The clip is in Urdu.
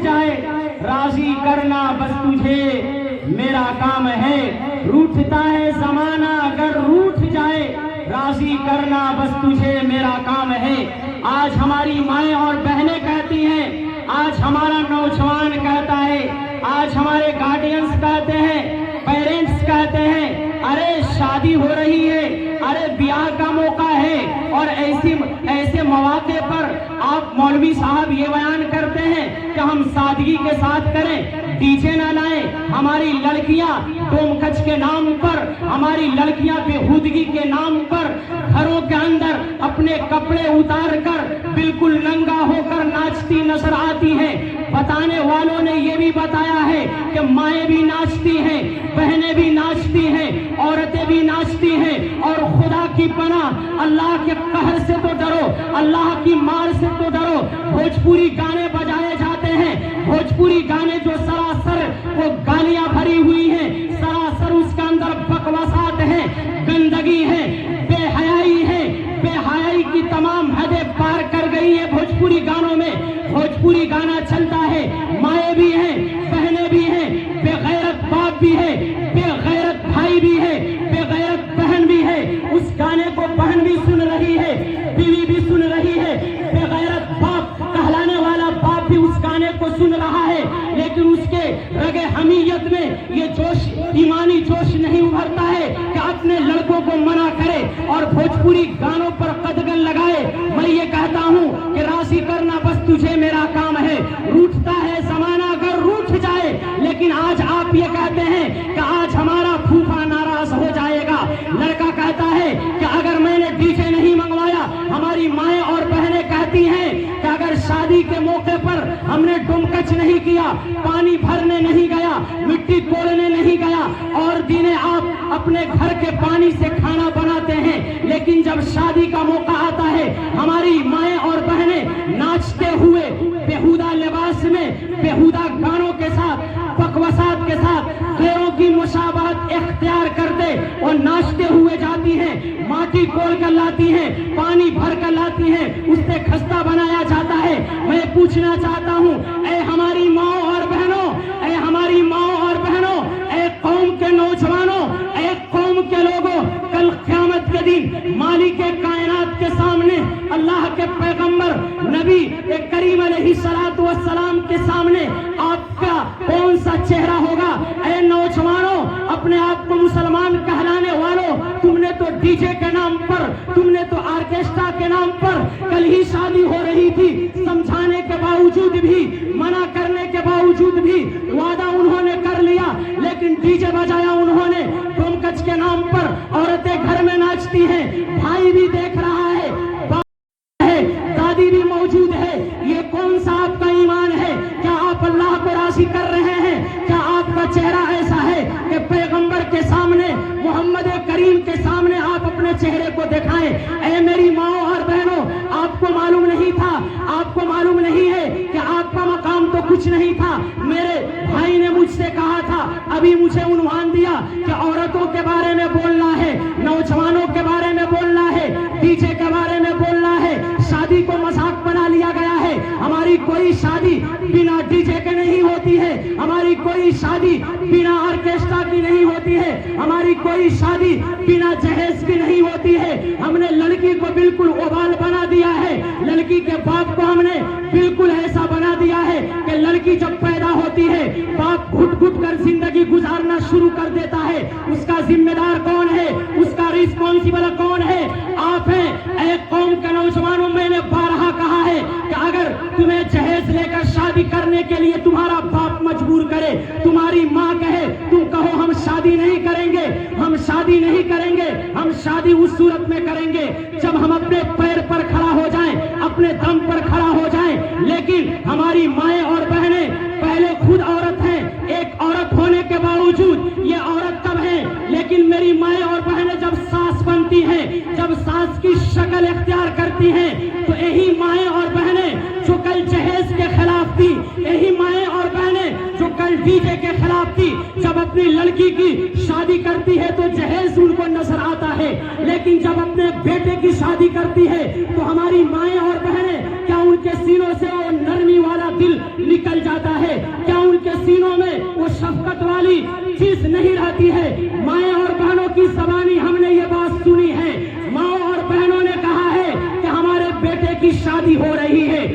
جائے راضی کرنا بس تجھے میرا کام ہے. روٹھتا ہے زمانہ اگر روٹھ جائے راضی کرنا بس تجھے میرا کام ہے. آج ہماری مائیں اور بہنیں کہتی ہیں, آج ہمارا نوجوان کہتا ہے, آج ہمارے گارڈینز کہتے ہیں, پیرنٹس کہتے ہیں, ارے شادی ہو رہی ہے, ارے بیاہ کا موقع ہے, اور ایسے مواقع پر آپ مولوی صاحب یہ بیان کرتے ہیں کہ ہم سادگی کے ساتھ کریں, ڈی جے نہ لائیں. ہماری لڑکیاں ڈوم کچ کے نام پر, ہماری لڑکیاں بےہودگی کے نام پر گھروں کے اندر اپنے کپڑے اتار کر بالکل ننگا ہو کر ناچتی نظر آتی ہیں. بتانے والوں نے یہ بھی بتایا ہے کہ مائیں بھی ناچتی ہیں, بہنیں بھی ناچتی ہیں, عورتیں بھی ناچتی ہیں. اور خدا کی پناہ اللہ کے قہر سے تو ڈرو, اللہ کی مار سے تو ڈرو. بھوجپوری گانے بجائے جاتے ہیں, بھوجپوری گانے جو سراسر وہ گالیاں بھری ہوئی ہیں, سراسر اس کے اندر بکواسات ہیں, گندگی ہے, بے حیائی ہے, بے حیائی کی تمام حدیں پار کر گئی ہیں بھوجپوری گانوں میں. بھوجپوری گانا چلتا ہے, مائیں بھی ہیں, بہنیں بھی ہیں, بے غیرت باپ بھی ہے, بے غیرت بھائی بھی ہے, بے غیرت بہن بھی ہے. اس گانے کو بہن بھی سن رہی ہے, بیوی بھی سن رہی ہے, بے غیرت باپ کہلانے والا باپ بھی اس گانے کو سن رہا ہے. لیکن اس کے رگ حمیت میں یہ جوش, ایمانی جوش نہیں ابھرتا ہے کہ اپنے لڑکوں کو منع کرے اور بھوجپوری گانوں پر قدغن لگائے. میں یہ کہتا ہوں کہ راضی کرنا بس تجھے میرا کام ہے. روٹھتا ہے زمانہ اگر روٹھ جائے, لیکن آج آپ یہ کہتے ہیں کہ آج ہمارا پھوپھا ناراض ہو جائے گا. لڑکا کہتا ہے کہ اگر میں نے ڈی جے نہیں منگوایا, ہماری مائیں اور بہنیں کہتی ہیں کہ اگر شادی کے موقع پر ہم نے ڈمکچ نہیں کیا, پانی بھرنے نہیں گیا, مٹی توڑنے نہیں گیا, اور دینے آپ اپنے گھر کے پانی سے کھانا بناتے ہیں, لیکن جب شادی کا موقع آتا ہے ہماری مائیں اور بہنیں ناچتے ہوئے بےہودہ لباس میں, بےہودہ گانوں کے ساتھ, بکواسات کے ساتھ غیروں کی مشابہت اختیار کرتے اور ناچتے ہوئے جاتی ہیں, ماٹی کھول کر لاتی ہیں, پانی بھر کر لاتی ہیں, اس سے خستہ بنایا جاتا ہے. میں پوچھنا چاہتا ہوں, اے ہماری ماں اور بہنوں, اے ہماری ماں اور بہنوں, اے قوم کے نوجوانوں, اے قوم کے لوگوں, کل قیامت کے دن مالک کائنات کے سامنے, اللہ کے پیغمبر نبی کریم علیہ الصلوۃ والسلام کے سامنے آپ کا کون سا چہرہ ہوگا؟ اے نوجوانوں, اپنے آپ کو مسلمان کہلانے والوں, تم نے تو ڈی جے کے نام پر, تم نے تو آرکیسٹرا کے نام پر, کل ہی شادی ہو رہی تھی, سمجھانے کے باوجود بھی, منع کرنے کے باوجود بھی وعدہ انہوں نے کر لیا, لیکن ڈی جے بجایا انہوں نے. ڈومکچ کے نام پر عورتیں گھر میں ناچتی ہیں, بھائی بھی دیکھ رہا ہے, دادی بھی موجود ہے. یہ کون سا آپ کا ایمان ہے؟ کیا آپ اللہ کو راضی کر رہے ہیں؟ کیا آپ کا چہرہ ایسا ہے کہ پیغمبر کے سامنے, محمد کریم کے سامنے آپ اپنے چہرے کو دکھائیں؟ اے میری ماں اور بہنوں, آپ کو معلوم نہیں تھا, آپ کو معلوم نہیں ہے کہ آپ کا مقام تو کچھ نہیں تھا. میرے بھائی نے مجھ سے کہا تھا, ابھی مجھے عنوان دیا کہ عورتوں کے بارے میں بولنا ہے, نوجوانوں کے بارے میں بولنا ہے, ڈی جے کے بارے میں بولنا ہے, شادی کو مذاق بنا لیا گیا ہے. ہماری کوئی شادی بنا ڈی جے کے نہیں ہوتی ہے, ہماری کوئی شادی بنا آرکیسٹرا کی نہیں ہوتی ہے, ہماری کوئی شادی بنا جہیز کی نہیں ہوتی ہے. ہم نے لڑکی کو بالکل اوبال بنا دیا ہے, لڑکی کے باپ کو ہم نے بالکل ایسا بنا دیا ہے کہ لڑکی جب پیدا ہوتی ہے باپ گھٹ گھٹ کر زندگی گزارنا شروع کر دیتا ہے. اس کا ذمہ دار کون ہے؟ اس کا ریسپانسبل کون ہے؟ آپ ہیں. اے قوم کے نوجوانوں, میں نے بارہا کہا ہے کہ اگر تمہیں جہیز لے کر شادی کرنے کے لیے تمہارا باپ مجبور کرے, تمہاری ماں کہے, تم کہو ہم شادی نہیں کریں گے, ہم شادی نہیں کریں گے, ہم شادی اس صورت میں کریں گے جب ہم اپنے پیر پر کھڑا ہو جائیں, اپنے دم پر کھڑا ہو جائیں. لیکن ہماری مائیں اور بہنیں پہلے خود عورت ہیں, ایک عورت ہونے کے باوجود یہ عورت کب ہیں, لیکن میری مائیں اور بہنیں جب ساس بنتی ہیں, جب ساس کی شکل اختیار کرتی ہیں, تو یہی مائیں اور بہنیں جو کل جہیز کے خلاف تھی, یہی مائیں اور بہنیں جو کل ڈی جے کے خلاف تھی, جب اپنی لڑکی کی شادی کرتی ہے تو جہیز ان کو نظر آتا ہے, لیکن جب اپنے بیٹے کی شادی کرتی ہے تو ہماری مائیں اور بہنیں, کیا ان کے سینوں سے وہ نرمی والا دل نکل جاتا جاتا ہے، کیا ان کے سینوں میں وہ شفقت والی چیز نہیں رہتی ہے؟ مائیں اور بہنوں کی زبانی ہم نے یہ بات سنی ہے، ماں اور بہنوں نے کہا ہے کہ ہمارے بیٹے کی شادی ہو رہی ہے،